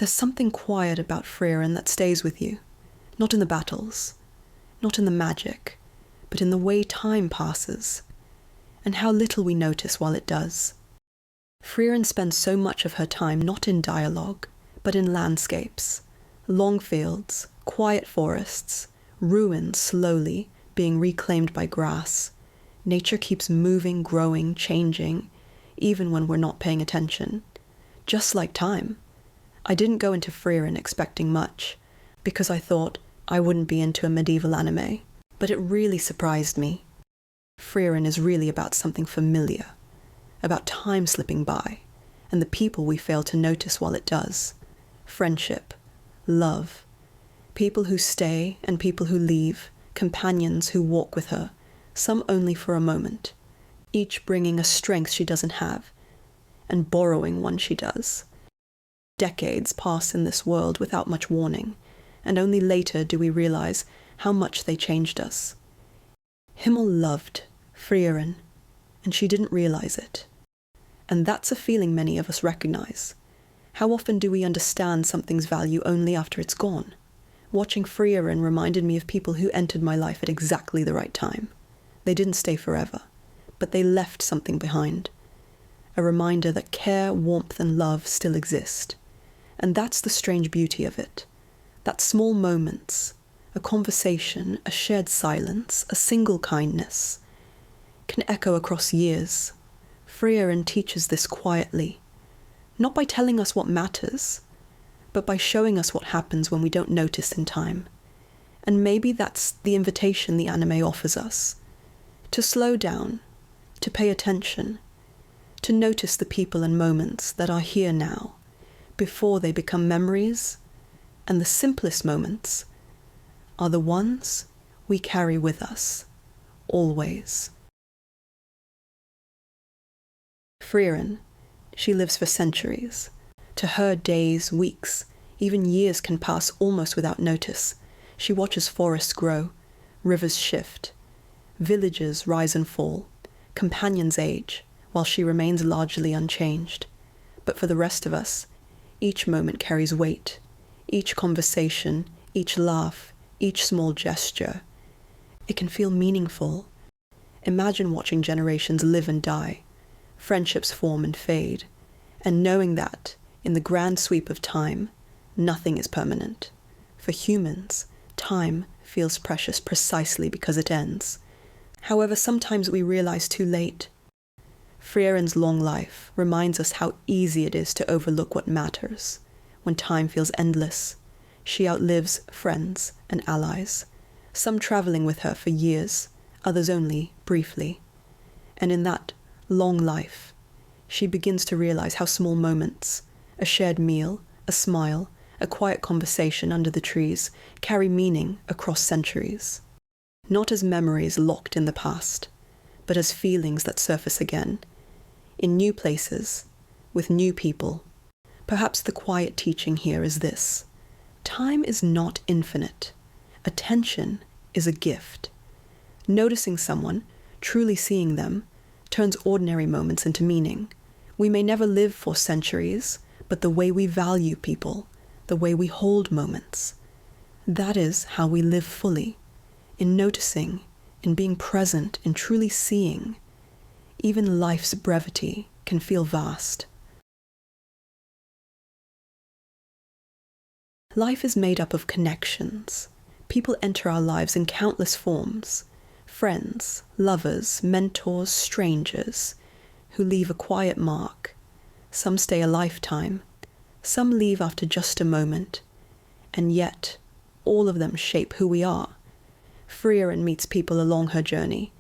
There's something quiet about Frieren that stays with you, not in the battles, not in the magic, but in the way time passes, and how little we notice while it does. Frieren spends so much of her time not in dialogue, but in landscapes, long fields, quiet forests, ruins slowly being reclaimed by grass. Nature keeps moving, growing, changing, even when we're not paying attention. Just like time. I didn't go into Frieren expecting much, because I thought I wouldn't be into a medieval anime, but it really surprised me. Frieren is really about something familiar, about time slipping by, and the people we fail to notice while it does. Friendship, love, people who stay and people who leave, companions who walk with her, some only for a moment, each bringing a strength she doesn't have, and borrowing one she does. Decades pass in this world without much warning, and only later do we realize how much they changed us. Himmel loved Frieren, and she didn't realize it. And that's a feeling many of us recognize. How often do we understand something's value only after it's gone? Watching Frieren reminded me of people who entered my life at exactly the right time. They didn't stay forever, but they left something behind. A reminder that care, warmth, and love still exist. And that's the strange beauty of it. That small moments, a conversation, a shared silence, a single kindness, can echo across years. Frieren teaches this quietly, not by telling us what matters, but by showing us what happens when we don't notice in time. And maybe that's the invitation the anime offers us. To slow down, to pay attention, to notice the people and moments that are here now, before they become memories, and the simplest moments are the ones we carry with us, always. Frieren, she lives for centuries. To her, days, weeks, even years can pass almost without notice. She watches forests grow, rivers shift, villages rise and fall, companions age, while she remains largely unchanged. But for the rest of us, each moment carries weight. Each conversation, each laugh, each small gesture. It can feel meaningful. Imagine watching generations live and die, friendships form and fade, and knowing that, in the grand sweep of time, nothing is permanent. For humans, time feels precious precisely because it ends. However, sometimes we realize too late. Frieren's long life reminds us how easy it is to overlook what matters. When time feels endless, she outlives friends and allies, some traveling with her for years, others only briefly. And in that long life, she begins to realize how small moments, a shared meal, a smile, a quiet conversation under the trees, carry meaning across centuries. Not as memories locked in the past, but as feelings that surface again, in new places, with new people. Perhaps the quiet teaching here is this: time is not infinite. Attention is a gift. Noticing someone, truly seeing them, turns ordinary moments into meaning. We may never live for centuries, but the way we value people, the way we hold moments, that is how we live fully, in noticing, in being present, in truly seeing. Even life's brevity can feel vast. Life is made up of connections. People enter our lives in countless forms. Friends, lovers, mentors, strangers, who leave a quiet mark. Some stay a lifetime. Some leave after just a moment. And yet, all of them shape who we are. Frieren meets people along her journey.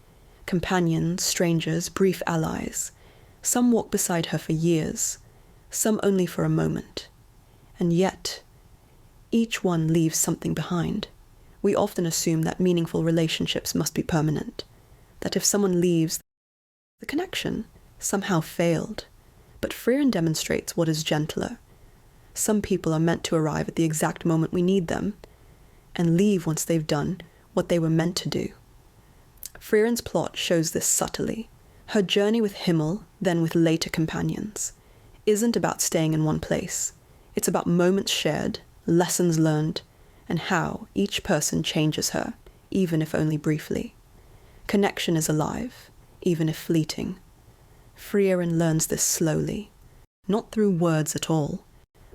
Companions, strangers, brief allies. Some walk beside her for years. Some only for a moment. And yet, each one leaves something behind. We often assume that meaningful relationships must be permanent, that if someone leaves, the connection somehow failed. But Frieren demonstrates what is gentler. Some people are meant to arrive at the exact moment we need them, and leave once they've done what they were meant to do. Frieren's plot shows this subtly. Her journey with Himmel, then with later companions, isn't about staying in one place. It's about moments shared, lessons learned, and how each person changes her, even if only briefly. Connection is alive, even if fleeting. Frieren learns this slowly, not through words at all,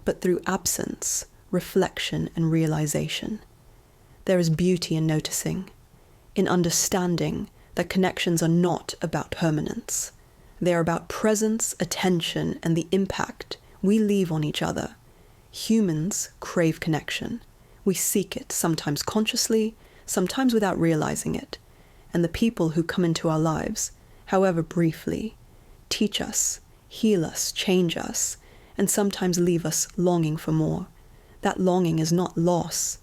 but through absence, reflection, and realization. There is beauty in noticing, in understanding that connections are not about permanence. They are about presence, attention, and the impact we leave on each other. Humans crave connection. We seek it, sometimes consciously, sometimes without realizing it. And the people who come into our lives, however briefly, teach us, heal us, change us, and sometimes leave us longing for more. That longing is not loss.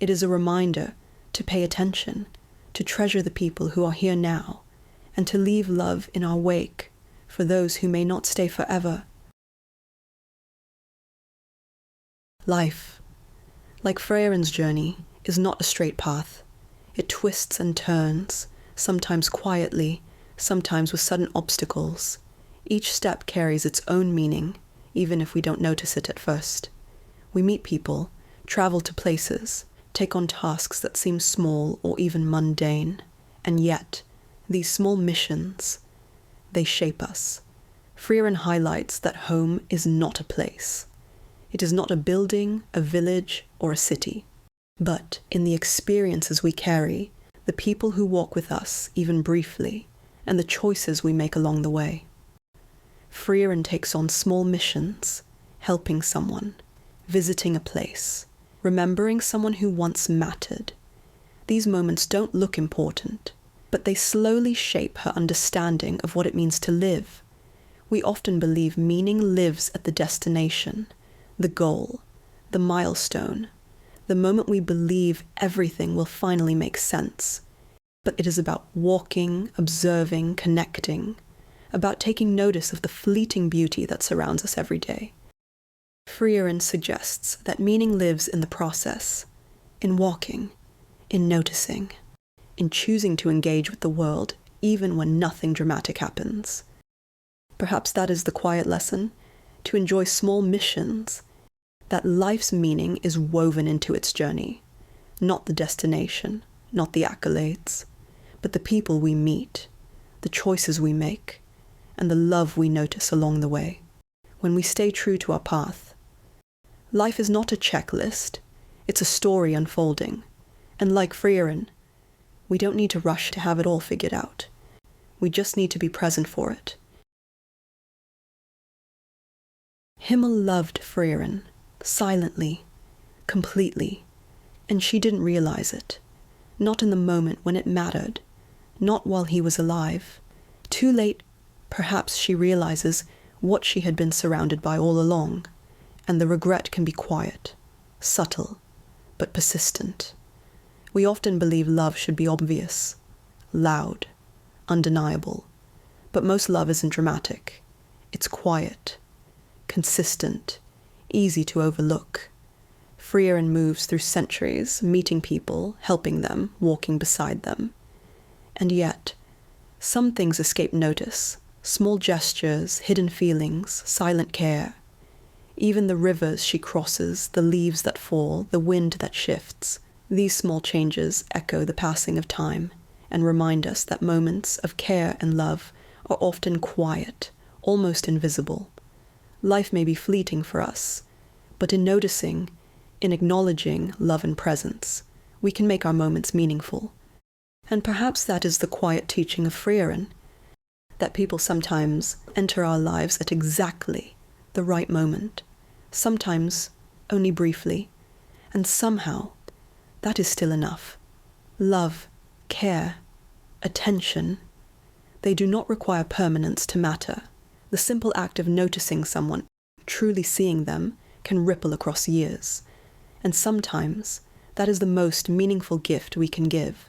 It is a reminder to pay attention, to treasure the people who are here now, and to leave love in our wake for those who may not stay forever. Life, like Frieren's journey, is not a straight path. It twists and turns, sometimes quietly, sometimes with sudden obstacles. Each step carries its own meaning, even if we don't notice it at first. We meet people, travel to places, take on tasks that seem small or even mundane, and yet, these small missions, they shape us. Frieren highlights that home is not a place. It is not a building, a village, or a city, but in the experiences we carry, the people who walk with us, even briefly, and the choices we make along the way. Frieren takes on small missions, helping someone, visiting a place, remembering someone who once mattered. These moments don't look important, but they slowly shape her understanding of what it means to live. We often believe meaning lives at the destination, the goal, the milestone, the moment we believe everything will finally make sense. But it is about walking, observing, connecting, about taking notice of the fleeting beauty that surrounds us every day. Frieren suggests that meaning lives in the process, in walking, in noticing, in choosing to engage with the world even when nothing dramatic happens. Perhaps that is the quiet lesson, to enjoy small missions, that life's meaning is woven into its journey, not the destination, not the accolades, but the people we meet, the choices we make, and the love we notice along the way. When we stay true to our path, life is not a checklist, it's a story unfolding. And like Frieren, we don't need to rush to have it all figured out. We just need to be present for it. Himmel loved Frieren, silently, completely, and she didn't realize it. Not in the moment when it mattered, not while he was alive. Too late, perhaps she realizes what she had been surrounded by all along, and the regret can be quiet, subtle, but persistent. We often believe love should be obvious, loud, undeniable, but most love isn't dramatic. It's quiet, consistent, easy to overlook. Frieren moves through centuries, meeting people, helping them, walking beside them. And yet, some things escape notice, small gestures, hidden feelings, silent care. Even the rivers she crosses, the leaves that fall, the wind that shifts, these small changes echo the passing of time and remind us that moments of care and love are often quiet, almost invisible. Life may be fleeting for us, but in noticing, in acknowledging love and presence, we can make our moments meaningful. And perhaps that is the quiet teaching of Frieren, that people sometimes enter our lives at exactly the right moment, sometimes only briefly, and somehow that is still enough. Love, care, attention, they do not require permanence to matter. The simple act of noticing someone, truly seeing them, can ripple across years. And sometimes that is the most meaningful gift we can give.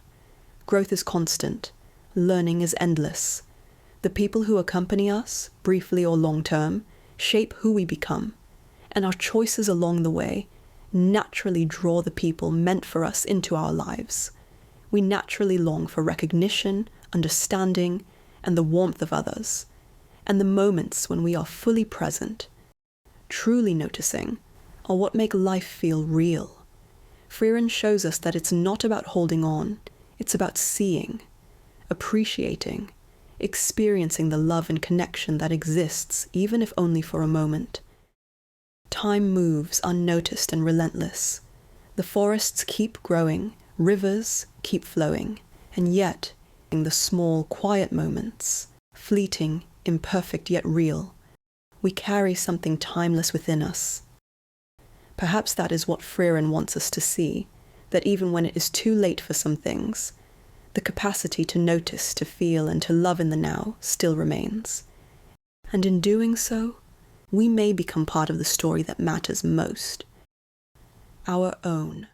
Growth is constant. Learning is endless. The people who accompany us, briefly or long-term, shape who we become. And our choices along the way naturally draw the people meant for us into our lives. We naturally long for recognition, understanding, and the warmth of others. And the moments when we are fully present, truly noticing, are what make life feel real. Frieren shows us that it's not about holding on, it's about seeing, appreciating, experiencing the love and connection that exists, even if only for a moment. Time moves unnoticed and relentless. The forests keep growing, rivers keep flowing, and yet, in the small, quiet moments, fleeting, imperfect yet real, we carry something timeless within us. Perhaps that is what Frieren wants us to see, that even when it is too late for some things, the capacity to notice, to feel, and to love in the now still remains. And in doing so, we may become part of the story that matters most, our own.